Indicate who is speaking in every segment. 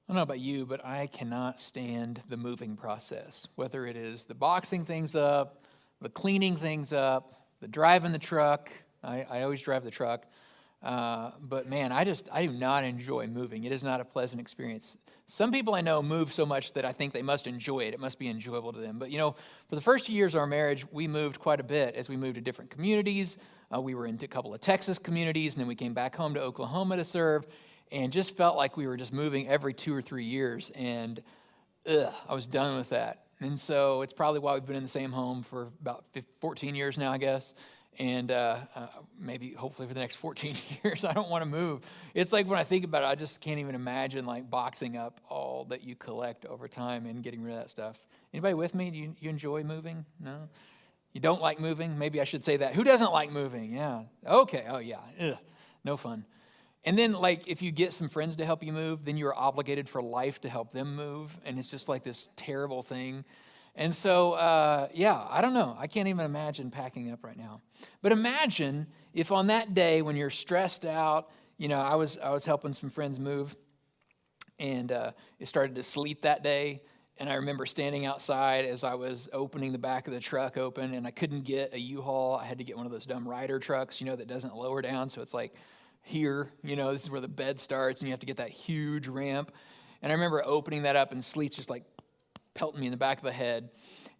Speaker 1: I don't know about you, but I cannot stand the moving process, whether it is the boxing things up, the cleaning things up, the driving the truck. I always drive the truck. But man, I do not enjoy moving. It is not a pleasant experience. Some people I know move so much that I think they must enjoy it. It must be enjoyable to them. But for the first few years of our marriage, we moved quite a bit as we moved to different communities. We were in a couple of Texas communities, and then we came back home to Oklahoma to serve, and just felt like we were just moving every 2 or 3 years. And I was done with that. And so it's probably why we've been in the same home for about 14 years now, I guess. And maybe, hopefully, for the next 14 years, I don't want to move. It's like when I think about it, I just can't even imagine like boxing up all that you collect over time and getting rid of that stuff. Anybody with me? Do you enjoy moving? No? You don't like moving? Maybe I should say that. Who doesn't like moving? Yeah. Okay. Oh, yeah. Ugh. No fun. And then, like, if you get some friends to help you move, then you're obligated for life to help them move. And it's just like this terrible thing. And so, I don't know. I can't even imagine packing up right now. But imagine if on that day when you're stressed out, I was helping some friends move, and it started to sleet that day. And I remember standing outside as I was opening the back of the truck open, and I couldn't get a U-Haul. I had to get one of those dumb rider trucks, that doesn't lower down. So it's like here, this is where the bed starts, and you have to get that huge ramp. And I remember opening that up, and sleet's just like pelting me in the back of the head,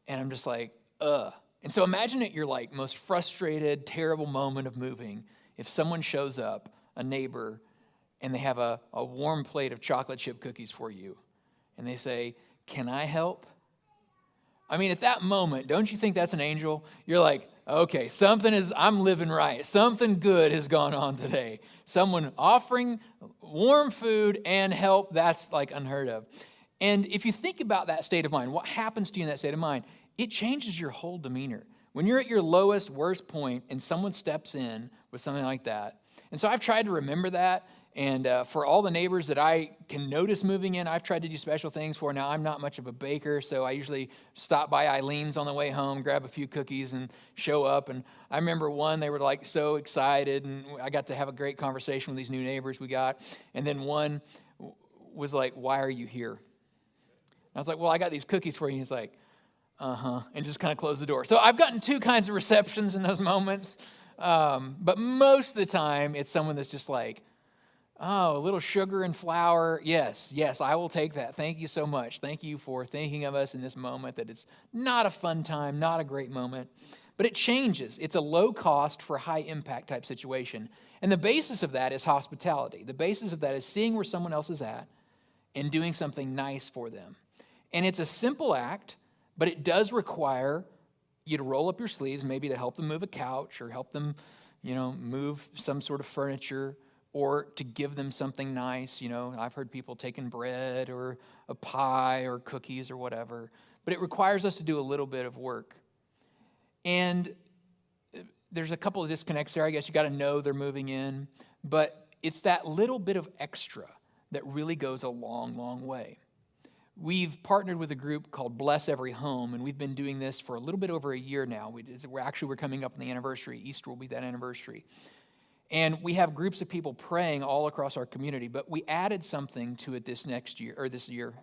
Speaker 1: and I'm just like, ugh. And so imagine at your like most frustrated, terrible moment of moving, if someone shows up, a neighbor, and they have a warm plate of chocolate chip cookies for you, and they say, "Can I help?" I mean, at that moment, don't you think that's an angel? You're like, okay, I'm living right. Something good has gone on today. Someone offering warm food and help, that's like unheard of. And if you think about that state of mind, what happens to you in that state of mind? It changes your whole demeanor. When you're at your lowest, worst point and someone steps in with something like that. And so I've tried to remember that. And for all the neighbors that I can notice moving in, I've tried to do special things for. Now, I'm not much of a baker, so I usually stop by Eileen's on the way home, grab a few cookies, and show up. And I remember one, they were like so excited, and I got to have a great conversation with these new neighbors we got. And then one was like, "Why are you here?" I was like, "Well, I got these cookies for you." And he's like, "Uh-huh," and just kind of closed the door. So I've gotten two kinds of receptions in those moments. But most of the time, it's someone that's just like, "Oh, a little sugar and flour. Yes, I will take that. Thank you so much. Thank you for thinking of us in this moment that it's not a fun time, not a great moment." But it changes. It's a low cost for high impact type situation. And the basis of that is hospitality. The basis of that is seeing where someone else is at and doing something nice for them. And it's a simple act, but it does require you to roll up your sleeves, maybe to help them move a couch or help them, move some sort of furniture, or to give them something nice. I've heard people taking bread or a pie or cookies or whatever. But it requires us to do a little bit of work. And there's a couple of disconnects there. I guess you got to know they're moving in. But it's that little bit of extra that really goes a long, long way. We've partnered with a group called Bless Every Home, and we've been doing this for a little bit over a year now. We're coming up on the anniversary. Easter will be that anniversary. And we have groups of people praying all across our community, but we added something to it this year,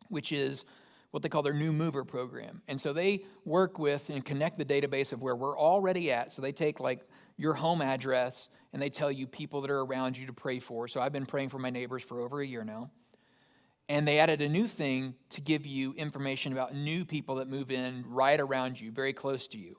Speaker 1: which is what they call their New Mover program. And so they work with and connect the database of where we're already at. So they take like your home address and they tell you people that are around you to pray for. So I've been praying for my neighbors for over a year now. And they added a new thing to give you information about new people that move in right around you, very close to you.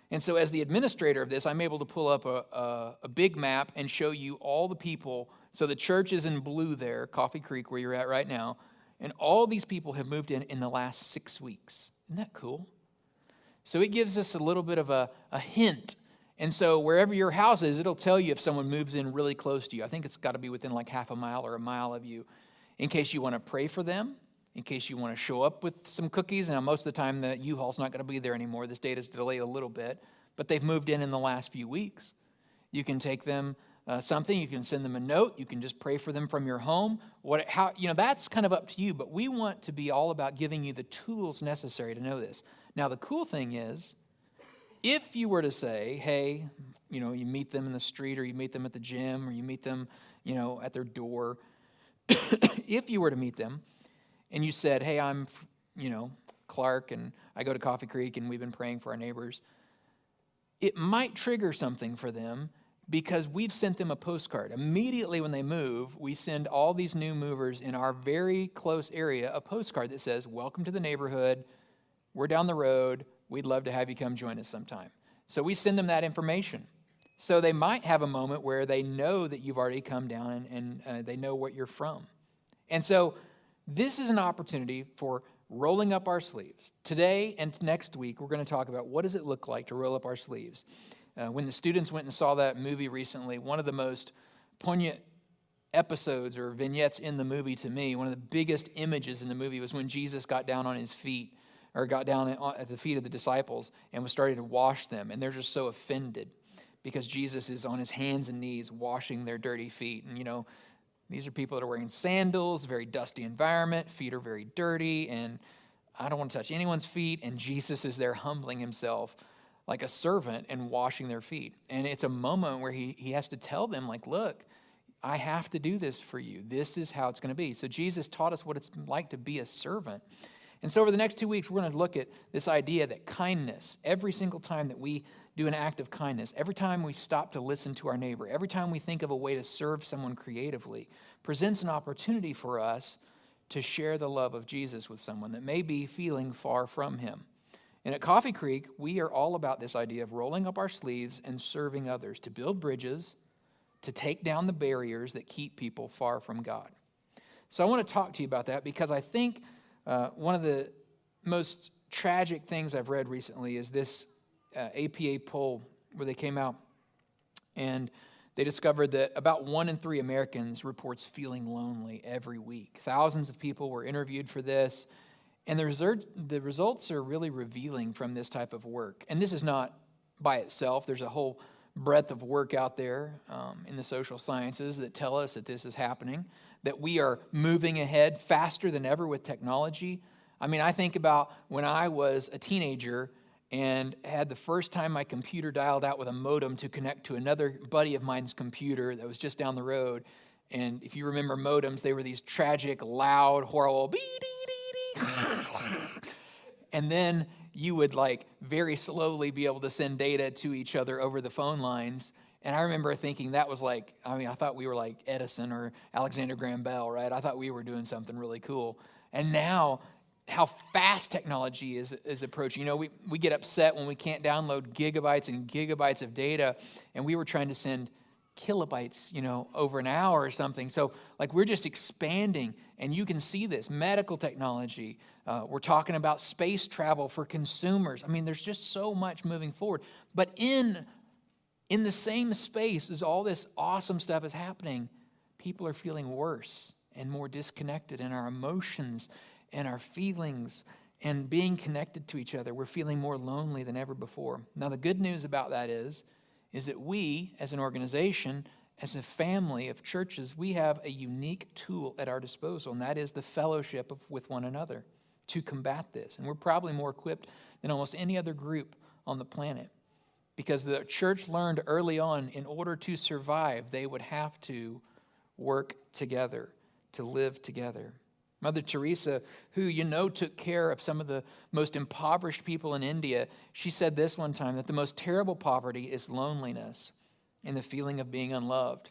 Speaker 1: And so as the administrator of this, I'm able to pull up a big map and show you all the people. So the church is in blue there, Coffee Creek, where you're at right now. And all these people have moved in the last 6 weeks. Isn't that cool? So it gives us a little bit of a hint. And so wherever your house is, it'll tell you if someone moves in really close to you. I think it's got to be within like half a mile or a mile of you, in case you want to pray for them, in case you want to show up with some cookies. And most of the time, the U-Haul's not going to be there anymore. This date is delayed a little bit, but they've moved in the last few weeks. You can take them something. You can send them a note. You can just pray for them from your home. That's kind of up to you, but we want to be all about giving you the tools necessary to know this. Now, the cool thing is, if you were to say, hey, you meet them in the street, or you meet them at the gym, or you meet them, at their door, If you were to meet them and you said, hey, I'm, Clark, and I go to Coffee Creek, and we've been praying for our neighbors, it might trigger something for them because we've sent them a postcard. Immediately when they move, we send all these new movers in our very close area a postcard that says, welcome to the neighborhood. We're down the road. We'd love to have you come join us sometime. So we send them that information. So they might have a moment where they know that you've already come down and they know what you're from. And so this is an opportunity for rolling up our sleeves. Today and next week, we're going to talk about what does it look like to roll up our sleeves. When the students went and saw that movie recently, one of the most poignant episodes or vignettes in the movie to me, one of the biggest images in the movie was when Jesus got down on his feet, or got down at the feet of the disciples and was starting to wash them. And they're just so offended because Jesus is on his hands and knees washing their dirty feet. And, these are people that are wearing sandals, very dusty environment, feet are very dirty, and I don't want to touch anyone's feet. And Jesus is there humbling himself like a servant and washing their feet. And it's a moment where he has to tell them, like, look, I have to do this for you. This is how it's going to be. So Jesus taught us what it's like to be a servant. And so over the next 2 weeks, we're going to look at this idea that kindness, every single time that we do an act of kindness, every time we stop to listen to our neighbor, every time we think of a way to serve someone creatively, presents an opportunity for us to share the love of Jesus with someone that may be feeling far from him. And at Coffee Creek, we are all about this idea of rolling up our sleeves and serving others, to build bridges, to take down the barriers that keep people far from God. So I want to talk to you about that because I think one of the most tragic things I've read recently is this APA poll where they came out and they discovered that about 1 in 3 Americans reports feeling lonely every week. Thousands of people were interviewed for this, and the results are really revealing from this type of work. And this is not by itself. There's a whole breadth of work out there in the social sciences that tell us that this is happening, that we are moving ahead faster than ever with technology. I mean, I think about when I was a teenager and had the first time my computer dialed out with a modem to connect to another buddy of mine's computer that was just down the road. And if you remember modems, they were these tragic, loud, horrible, beep, and then you would very slowly be able to send data to each other over the phone lines. And I remember thinking that was I thought we were like Edison or Alexander Graham Bell, right? I thought we were doing something really cool. And now, how fast technology is approaching. We get upset when we can't download gigabytes and gigabytes of data, and we were trying to send kilobytes, over an hour or something. So, we're just expanding, and you can see this. Medical technology. We're talking about space travel for consumers. I mean, there's just so much moving forward. But in the same space as all this awesome stuff is happening, people are feeling worse and more disconnected in our emotions and our feelings and being connected to each other. We're feeling more lonely than ever before. Now, the good news about that is that we, as an organization, as a family of churches, we have a unique tool at our disposal, and that is the fellowship with one another to combat this. And we're probably more equipped than almost any other group on the planet because the church learned early on, in order to survive, they would have to work together, to live together. Mother Teresa, who took care of some of the most impoverished people in India, she said this one time, that the most terrible poverty is loneliness and the feeling of being unloved.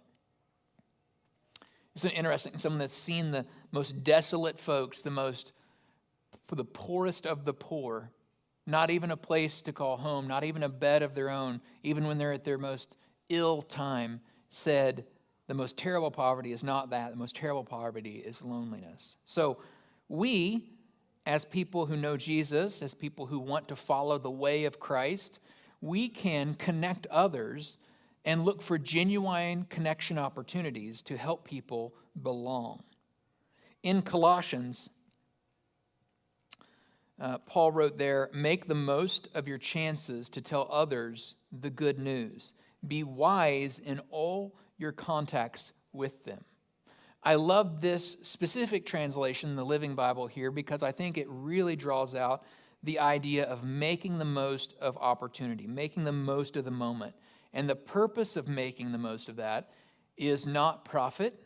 Speaker 1: Isn't it interesting? Someone that's seen the most desolate folks, the poorest of the poor, not even a place to call home, not even a bed of their own, even when they're at their most ill time, said, the most terrible poverty is not that. The most terrible poverty is loneliness. So we, as people who know Jesus, as people who want to follow the way of Christ, we can connect others and look for genuine connection opportunities to help people belong. In Colossians, Paul wrote there, make the most of your chances to tell others the good news. Be wise in all your contacts with them. I love this specific translation in the Living Bible here because I think it really draws out the idea of making the most of opportunity, making the most of the moment. And the purpose of making the most of that is not profit,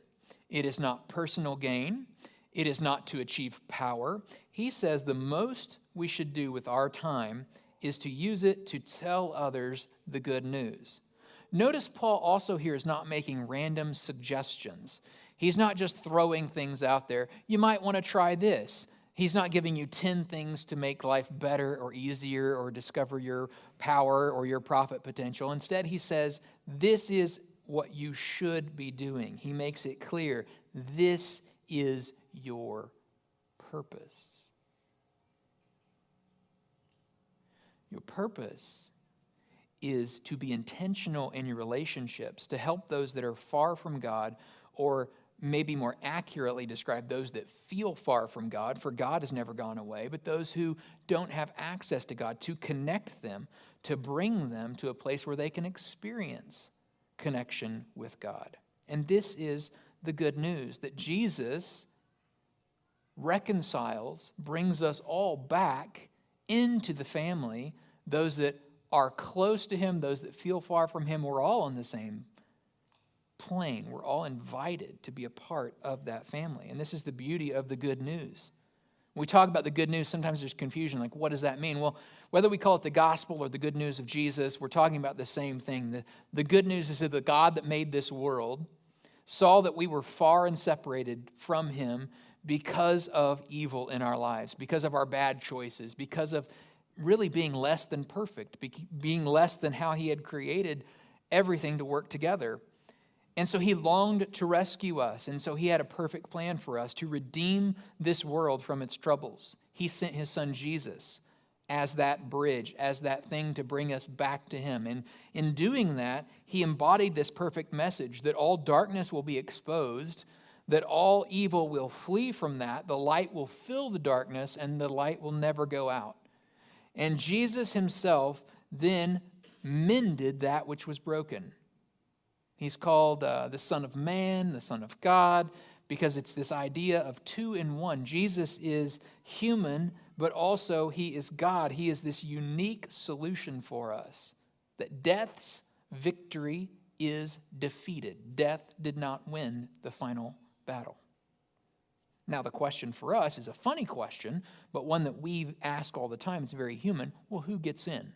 Speaker 1: It is not personal gain. It is not to achieve power. He says the most we should do with our time is to use it to tell others the good news. Notice Paul also here is not making random suggestions. He's not just throwing things out there. You might want to try this. He's not giving you 10 things to make life better or easier or discover your power or your profit potential. Instead, he says, this is what you should be doing. He makes it clear, this is your purpose. Your purpose is to be intentional in your relationships, to help those that are far from God, or maybe more accurately describe those that feel far from God, for God has never gone away, but those who don't have access to God, to connect them, to bring them to a place where they can experience connection with God. And this is the good news, that Jesus reconciles, brings us all back into the family, those that are close to him, those that feel far from him. We're all on the same plane. We're all invited to be a part of that family. And this is the beauty of the good news. When we talk about the good news, sometimes there's confusion, like what does that mean? Well, whether we call it the gospel or the good news of Jesus, we're talking about the same thing. The good news is that the God that made this world saw that we were far and separated from him because of evil in our lives, because of our bad choices, because of really being less than perfect, being less than how he had created everything to work together. And so he longed to rescue us. And so he had a perfect plan for us to redeem this world from its troubles. He sent his son Jesus as that bridge, as that thing to bring us back to him. And in doing that, he embodied this perfect message that all darkness will be exposed, that all evil will flee from that, the light will fill the darkness, and the light will never go out. And Jesus himself then mended that which was broken. He's called the Son of Man, the Son of God, because it's this idea of two in one. Jesus is human, but also he is God. He is this unique solution for us, that death's victory is defeated. Death did not win the final battle. Now, the question for us is a funny question, but one that we ask all the time. It's very human. Well, who gets in?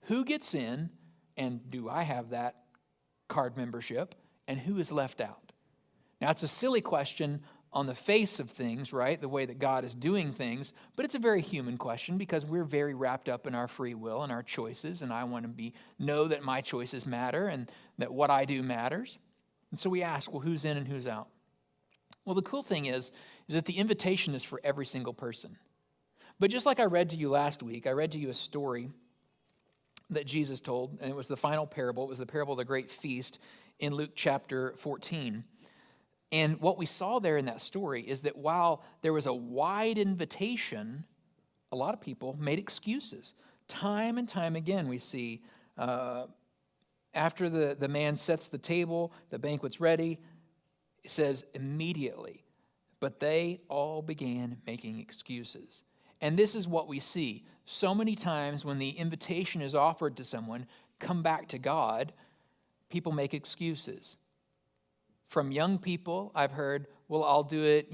Speaker 1: Who gets in, and do I have that card membership, and who is left out? Now, it's a silly question on the face of things, right? The way that God is doing things, but it's a very human question because we're very wrapped up in our free will and our choices, and I want to know that my choices matter and that what I do matters. And so we ask, well, who's in and who's out? Well, the cool thing is that the invitation is for every single person. But just like I read to you last week, I read to you a story that Jesus told, and it was the final parable. It was the parable of the great feast in Luke chapter 14. And what we saw there in that story is that while there was a wide invitation, a lot of people made excuses. Time and time again, we see after the man sets the table, the banquet's ready, it says immediately, but they all began making excuses. And this is what we see. So many times when the invitation is offered to someone, come back to God, people make excuses. From young people, I've heard, well, I'll do it,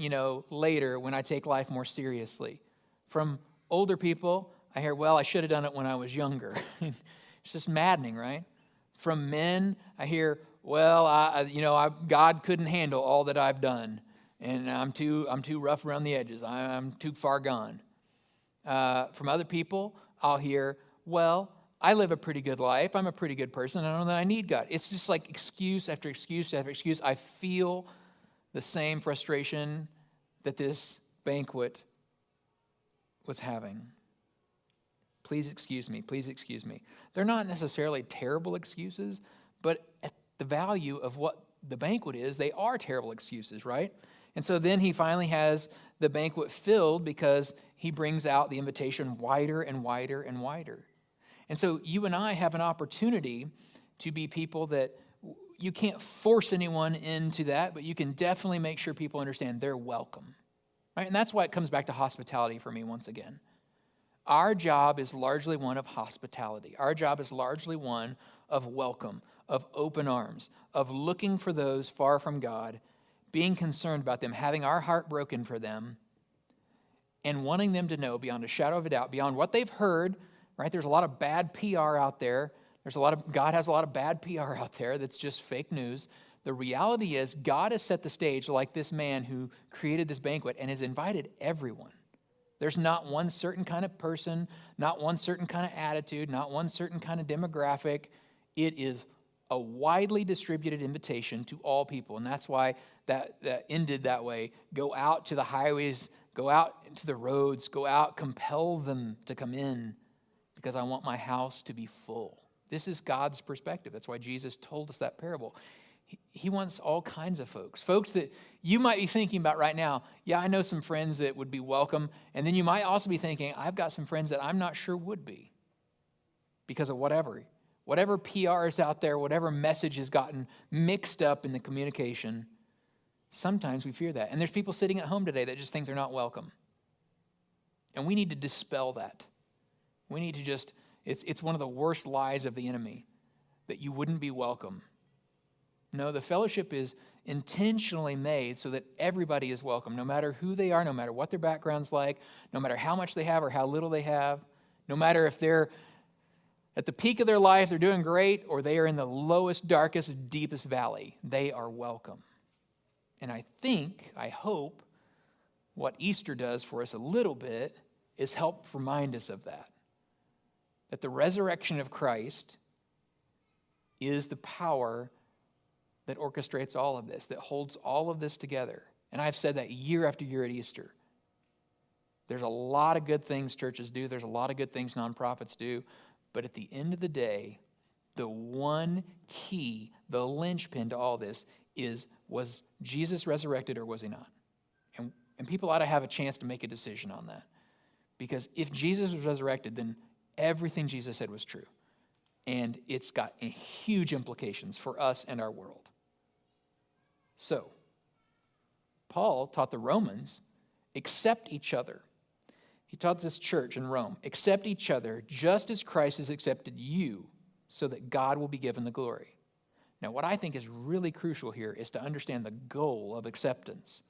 Speaker 1: later when I take life more seriously. From older people, I hear, well, I should have done it when I was younger. It's just maddening, right? From men, I hear, well, God couldn't handle all that I've done, and I'm too rough around the edges. I'm too far gone. From other people, I'll hear, well, I live a pretty good life. I'm a pretty good person. I don't know that I need God. It's just like excuse after excuse after excuse. I feel the same frustration that this banquet was having. Please excuse me. Please excuse me. They're not necessarily terrible excuses, but at the value of what the banquet is, they are terrible excuses, right? And so then he finally has the banquet filled because he brings out the invitation wider and wider and wider. And so you and I have an opportunity to be people that you can't force anyone into that, but you can definitely make sure people understand they're welcome. Right? And that's why it comes back to hospitality for me once again. Our job is largely one of hospitality. Our job is largely one of welcome, of open arms, of looking for those far from God, being concerned about them, having our heart broken for them, and wanting them to know beyond a shadow of a doubt, beyond what they've heard, right? There's a lot of bad PR out there. God has a lot of bad PR out there that's just fake news. The reality is God has set the stage like this man who created this banquet and has invited everyone. There's not one certain kind of person, not one certain kind of attitude, not one certain kind of demographic. It is a widely distributed invitation to all people, and that's why that ended that way. Go out to the highways, go out into the roads, go out, compel them to come in, because I want my house to be full. This is God's perspective. That's why Jesus told us that parable. He wants all kinds of folks that you might be thinking about right now. Yeah, I know some friends that would be welcome. And then you might also be thinking, I've got some friends that I'm not sure would be because of whatever PR is out there, whatever message has gotten mixed up in the communication. Sometimes we fear that. And there's people sitting at home today that just think they're not welcome. And we need to dispel that. We need to it's one of the worst lies of the enemy, that you wouldn't be welcome. No, the fellowship is intentionally made so that everybody is welcome, no matter who they are, no matter what their background's like, no matter how much they have or how little they have, no matter if they're at the peak of their life, they're doing great, or they are in the lowest, darkest, deepest valley. They are welcome. And I hope, what Easter does for us a little bit is help remind us of that. That the resurrection of Christ is the power that orchestrates all of this, that holds all of this together. And I've said that year after year at Easter. There's a lot of good things churches do. There's a lot of good things nonprofits do. But at the end of the day, the one key, the linchpin to all this was Jesus resurrected or was he not? And people ought to have a chance to make a decision on that. Because if Jesus was resurrected, then everything Jesus said was true. And it's got huge implications for us and our world. So, Paul taught the Romans, accept each other. He taught this church in Rome, accept each other just as Christ has accepted you, so that God will be given the glory. Now, what I think is really crucial here is to understand the goal of acceptance.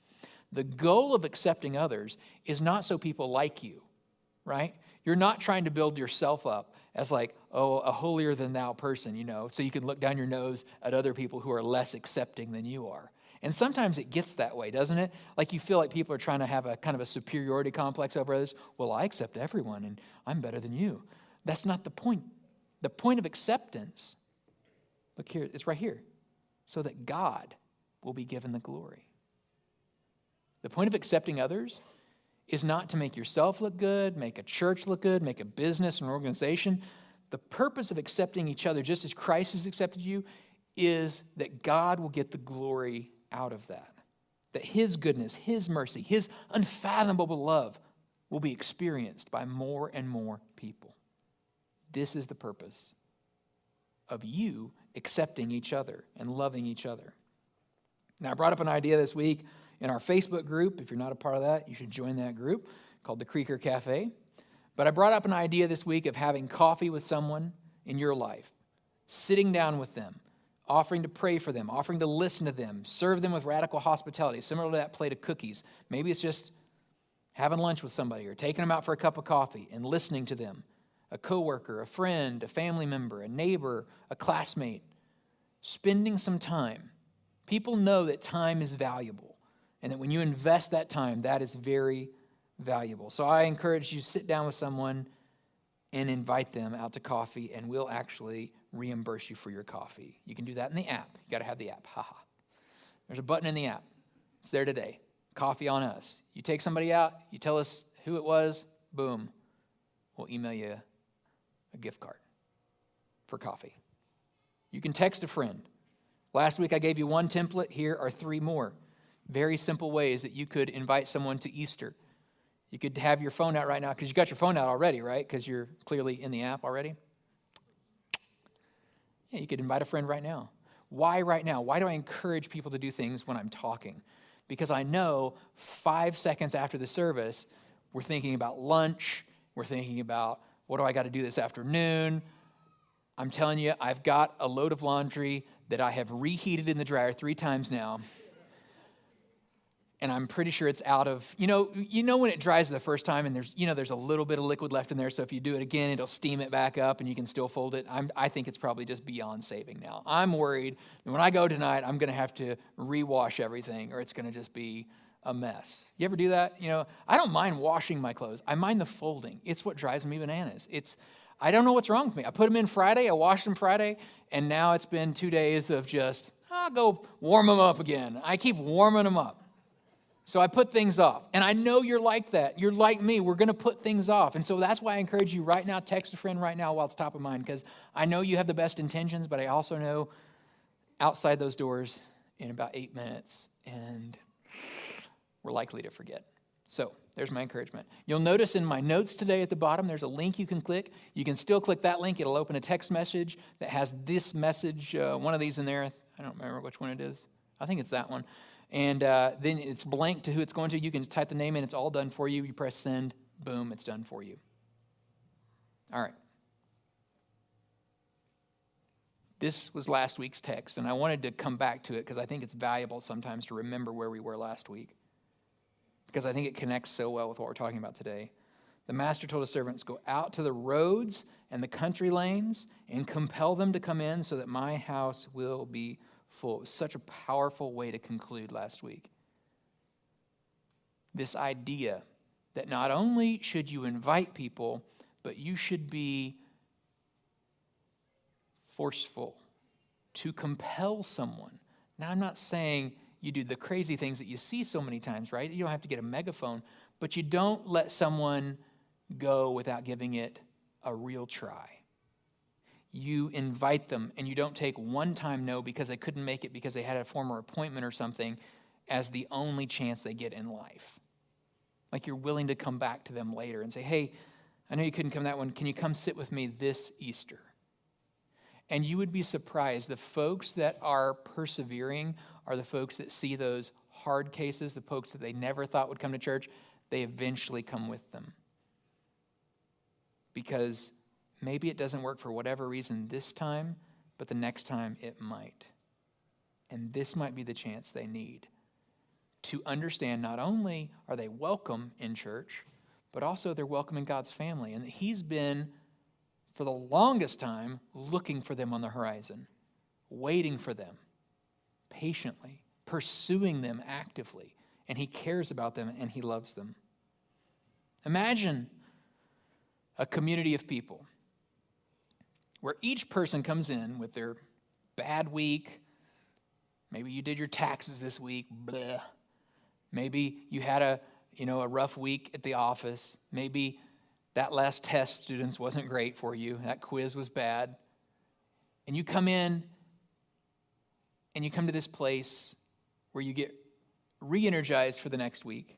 Speaker 1: The goal of accepting others is not so people like you, right? You're not trying to build yourself up as like, a holier than thou person, so you can look down your nose at other people who are less accepting than you are. And sometimes it gets that way, doesn't it? Like you feel like people are trying to have a kind of a superiority complex over others. Well, I accept everyone and I'm better than you. That's not the point. The point of acceptance, look here, it's right here, so that God will be given the glory. The point of accepting others is not to make yourself look good, make a church look good, make a business, an organization. The purpose of accepting each other, just as Christ has accepted you, is that God will get the glory out of that. That his goodness, his mercy, his unfathomable love will be experienced by more and more people. This is the purpose of you accepting each other and loving each other. Now, I brought up an idea this week in our Facebook group. If you're not a part of that, you should join that group called the Creeker Cafe. But I brought up an idea this week of having coffee with someone in your life, sitting down with them, offering to pray for them, offering to listen to them, serve them with radical hospitality, similar to that plate of cookies. Maybe it's just having lunch with somebody or taking them out for a cup of coffee and listening to them. A coworker, a friend, a family member, a neighbor, a classmate. Spending some time. People know that time is valuable and that when you invest that time, that is very valuable. So I encourage you to sit down with someone and invite them out to coffee, and we'll actually reimburse you for your coffee. You can do that in the app. You got to have the app. There's a button in the app. It's there today. Coffee on us. You take somebody out, you tell us who it was, boom. We'll email you a gift card for coffee. You can text a friend. Last week I gave you one template. Here are 3 more. Very simple ways that you could invite someone to Easter. You could have your phone out right now, because you got your phone out already, right? Because you're clearly in the app already. Yeah, you could invite a friend right now. Why right now? Why do I encourage people to do things when I'm talking? Because I know 5 seconds after the service, we're thinking about lunch. We're thinking about, what do I got to do this afternoon? I'm telling you, I've got a load of laundry that I have reheated in the dryer 3 times now. and I'm pretty sure it's out of, you know when it dries the first time and there's a little bit of liquid left in there, so if you do it again, it'll steam it back up and you can still fold it. I think it's probably just beyond saving now. I'm worried that when I go tonight, I'm going to have to rewash everything or it's going to just be a mess. You ever do that? I don't mind washing my clothes. I mind the folding. It's what drives me bananas. I don't know what's wrong with me. I put them in Friday, I washed them Friday, and now it's been 2 days of just, I'll go warm them up again. I keep warming them up. So I put things off. And I know you're like that. You're like me. We're going to put things off. And so that's why I encourage you right now, text a friend right now while it's top of mind, because I know you have the best intentions, but I also know outside those doors in about 8 minutes, and we're likely to forget. So there's my encouragement. You'll notice in my notes today at the bottom, there's a link you can click. You can still click that link. It'll open a text message that has this message, one of these in there. I don't remember which one it is. I think it's that one. And then it's blank to who it's going to. You can just type the name in. It's all done for you. You press send. Boom, it's done for you. All right. This was last week's text, and I wanted to come back to it because I think it's valuable sometimes to remember where we were last week, because I think it connects so well with what we're talking about today. The master told his servants, go out to the roads and the country lanes and compel them to come in so that my house will be full. It was such a powerful way to conclude last week. This idea that not only should you invite people, but you should be forceful to compel someone. Now, I'm not saying you do the crazy things that you see so many times, right? You don't have to get a megaphone, but you don't let someone go without giving it a real try. You invite them, and you don't take one-time no because they couldn't make it because they had a former appointment or something as the only chance they get in life. Like you're willing to come back to them later and say, hey, I know you couldn't come that one. Can you come sit with me this Easter? And you would be surprised. The folks that are persevering are the folks that see those hard cases, the folks that they never thought would come to church. They eventually come with them. Because maybe it doesn't work for whatever reason this time, but the next time it might. And this might be the chance they need to understand not only are they welcome in church, but also they're welcome in God's family. And he's been, for the longest time, looking for them on the horizon, waiting for them patiently, pursuing them actively. And he cares about them and he loves them. Imagine a community of people where each person comes in with their bad week. Maybe you did your taxes this week. Bleh. Maybe you had a rough week at the office. Maybe that last test, students, wasn't great for you. That quiz was bad. And you come in and you come to this place where you get re-energized for the next week.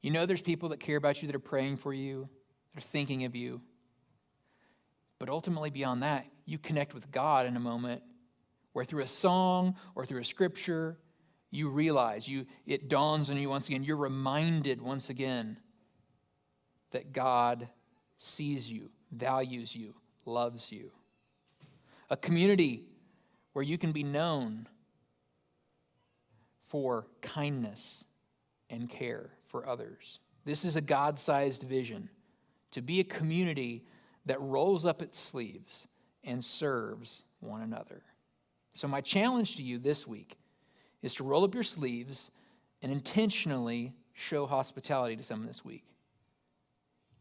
Speaker 1: You know there's people that care about you, that are praying for you, they're thinking of you. But ultimately beyond that, you connect with God in a moment where through a song or through a scripture, you realize, it dawns on you once again, you're reminded once again that God sees you, values you, loves you. A community where you can be known for kindness and care for others. This is a God-sized vision, to be a community that rolls up its sleeves and serves one another. So my challenge to you this week is to roll up your sleeves and intentionally show hospitality to someone this week.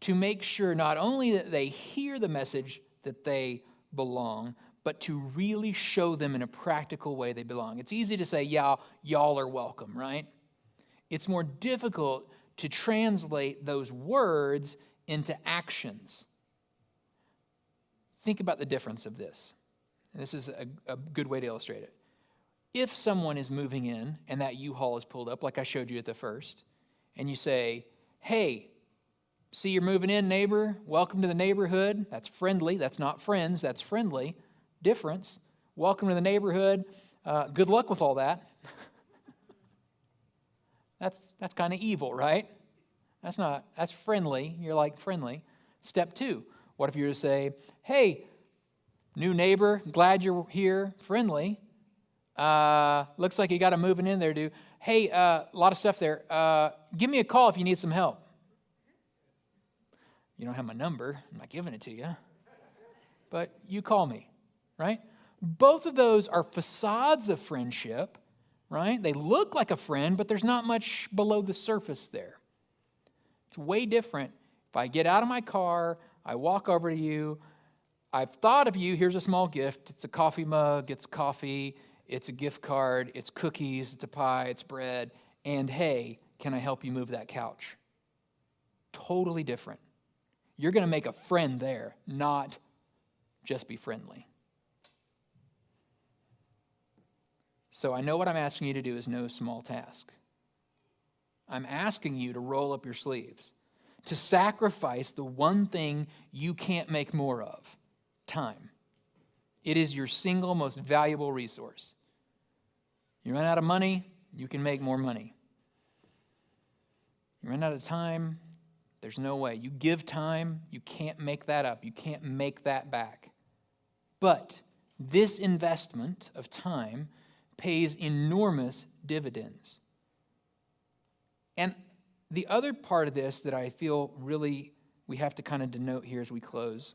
Speaker 1: To make sure not only that they hear the message that they belong, but to really show them in a practical way they belong. It's easy to say, yeah, y'all are welcome, right? It's more difficult to translate those words into actions. Think about the difference of this. And this is a good way to illustrate it. If someone is moving in and that U-Haul is pulled up, like I showed you at the first, and you say, hey, see you're moving in, neighbor. Welcome to the neighborhood. That's friendly. That's not friends. That's friendly. Difference. Welcome to the neighborhood. Good luck with all that. That's kind of evil, right? That's friendly. You're like friendly. Step 2. What if you were to say, hey, new neighbor, glad you're here, friendly. Looks like you got a moving in there, dude. Hey, a lot of stuff there. Give me a call if you need some help. You don't have my number. I'm not giving it to you. But you call me, right? Both of those are facades of friendship, right? They look like a friend, but there's not much below the surface there. It's way different. If I get out of my car, I walk over to you, I've thought of you, here's a small gift. It's a coffee mug, it's coffee, it's a gift card, it's cookies, it's a pie, it's bread, and hey, can I help you move that couch? Totally different. You're going to make a friend there, not just be friendly. So I know what I'm asking you to do is no small task. I'm asking you to roll up your sleeves, to sacrifice the one thing you can't make more of, time. It is your single most valuable resource. You run out of money, you can make more money. You run out of time, there's no way. You give time, you can't make that up. You can't make that back. But this investment of time pays enormous dividends. And the other part of this that I feel really we have to kind of denote here as we close,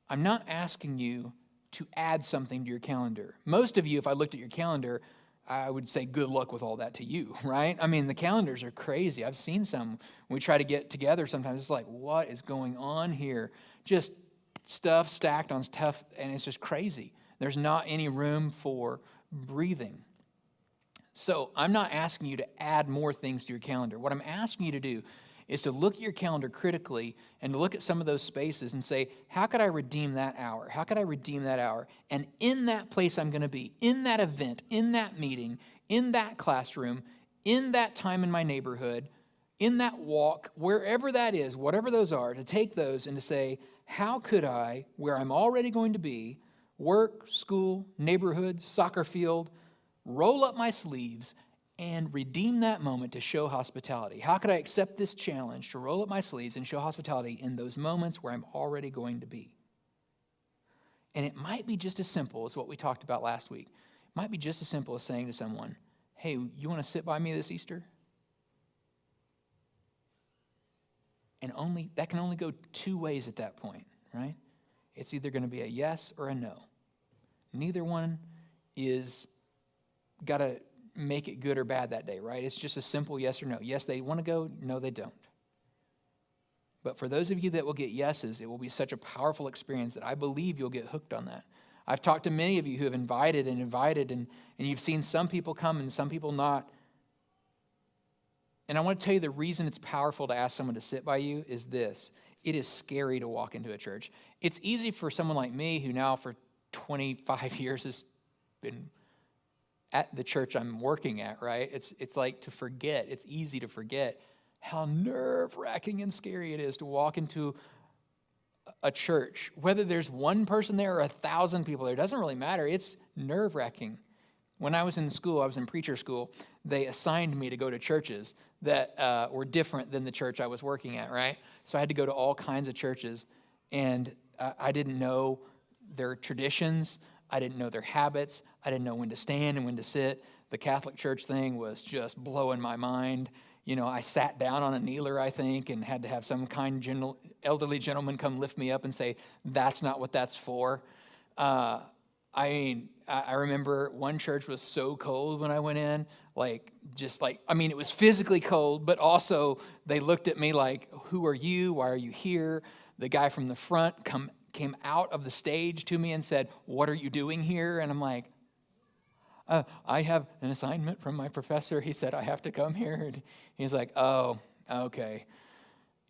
Speaker 1: I'm not asking you to add something to your calendar. Most of you, if I looked at your calendar, I would say good luck with all that to you, right? I mean, the calendars are crazy. I've seen some. When we try to get together sometimes, it's like, what is going on here? Just stuff stacked on stuff, and it's just crazy. There's not any room for breathing. So I'm not asking you to add more things to your calendar. What I'm asking you to do is to look at your calendar critically and to look at some of those spaces and say, how could I redeem that hour? How could I redeem that hour? And in that place I'm going to be, in that event, in that meeting, in that classroom, in that time in my neighborhood, in that walk, wherever that is, whatever those are, to take those and to say, how could I, where I'm already going to be, work, school, neighborhood, soccer field, roll up my sleeves and redeem that moment to show hospitality? How could I accept this challenge to roll up my sleeves and show hospitality in those moments where I'm already going to be? And it might be just as simple as what we talked about last week. It might be just as simple as saying to someone, hey, you want to sit by me this Easter? And that can only go two ways at that point, right? It's either going to be a yes or a no. Neither one is got to make it good or bad that day, right? It's just a simple yes or no. Yes, they want to go. No, they don't. But for those of you that will get yeses, it will be such a powerful experience that I believe you'll get hooked on that. I've talked to many of you who have invited, and you've seen some people come and some people not. And I want to tell you the reason it's powerful to ask someone to sit by you is this. It is scary to walk into a church. It's easy for someone like me who now for 25 years has been at the church I'm working at, right? It's like to forget. It's easy to forget how nerve-wracking and scary it is to walk into a church. Whether there's one person there or 1,000 people there, it doesn't really matter. It's nerve-wracking. When I was in school, I was in preacher school, they assigned me to go to churches that were different than the church I was working at, right? So I had to go to all kinds of churches, and I didn't know their traditions. I didn't know their habits. I didn't know when to stand and when to sit. The Catholic Church thing was just blowing my mind. You know, I sat down on a kneeler, I think, and had to have some kind elderly gentleman come lift me up and say, that's not what that's for. I remember one church was so cold when I went in, it was physically cold, but also they looked at me like, who are you? Why are you here? The guy from the front came out of the stage to me and said, what are you doing here? And I'm like, I have an assignment from my professor. He said, I have to come here. And he's like, oh, okay.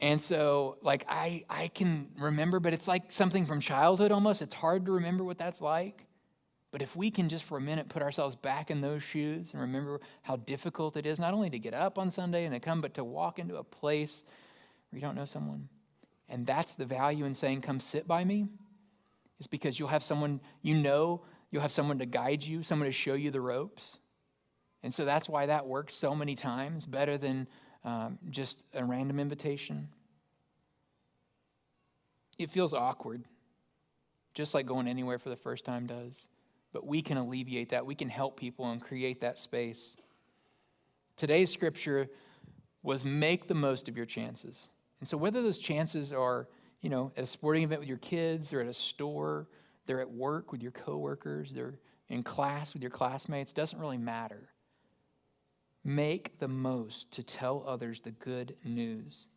Speaker 1: And so, I can remember, but it's like something from childhood almost. It's hard to remember what that's like. But if we can just for a minute put ourselves back in those shoes and remember how difficult it is, not only to get up on Sunday and to come, but to walk into a place where you don't know someone. And that's the value in saying, come sit by me, is because you'll have someone, you'll have someone to guide you, someone to show you the ropes. And so that's why that works so many times, better than just a random invitation. It feels awkward, just like going anywhere for the first time does. But we can alleviate that. We can help people and create that space. Today's scripture was make the most of your chances. And so whether those chances are, at a sporting event with your kids, they're at a store, they're at work with your coworkers, they're in class with your classmates, doesn't really matter. Make the most to tell others the good news.